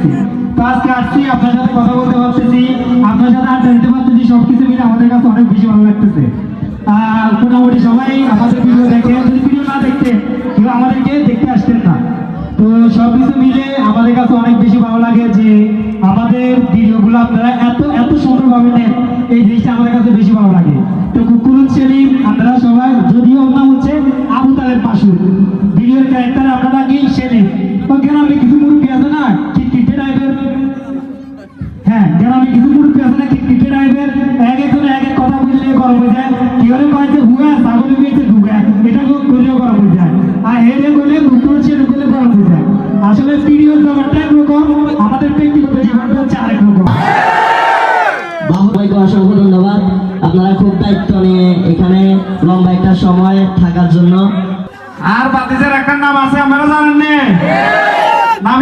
গেছি। তো আজকে আসছি, আপনার সাথে কথা বলতে পারতেছি, আপনার সাথে আড্ডা দিতে পারতেছি, সবকিছু মিলে আমাদের কাছে অনেক বেশি ভালো লাগতেছে। মোটামুটি সবাই আমাদের ভিডিও দেখে, যদি ভিডিও না দেখতে কেউ আমাদেরকে দেখতে আসতেন না। তো সবকিছু মিলে আমাদের কাছে অনেক বেশি ভালো লাগে যে আমাদের ভিডিওগুলো আপনারা এত এত সুন্দরভাবে নেন, এই জিনিসটা আমাদের কাছে বেশি ভালো লাগে। তো কুকুরুল সেলিম আপনারা সবাই, যদিও ওর নাম হচ্ছে আবু তালেব পাশু, ভিডিওর ক্যারেক্টার আপনারা কি সেলিম। তো গ্রামে কিছু মুরব্বী আছে না খিটখিটে টাইপের, হ্যাঁ গ্রামে কিছু মুরব্বী আছে না খিটখিটে টাইপের, এক একজন এক এক কথা বললে গরম হয়ে যায়। কি হলে কয়েছে হুয়া ছাগলে গিয়েছে ঢুকা, এটা করলেও গরম হয়ে যায়, আর হেরে করলে কুকুরুল সেলিম করলে গরম হয়ে যায়। আসলে ভিডিওর ব্যাপারটা একরকম, আমাদের ব্যক্তিগত জীবনটা হচ্ছে আরেক রকম। বাবুভাইকে অসংখ্য ধন্যবাদ, আপনারা খুব দায়িত্ব নিয়ে এখানে লম্বা একটা সময় থাকার জন্য। আর বাতিজের একটা নাম আছে আপনারা জানেন না?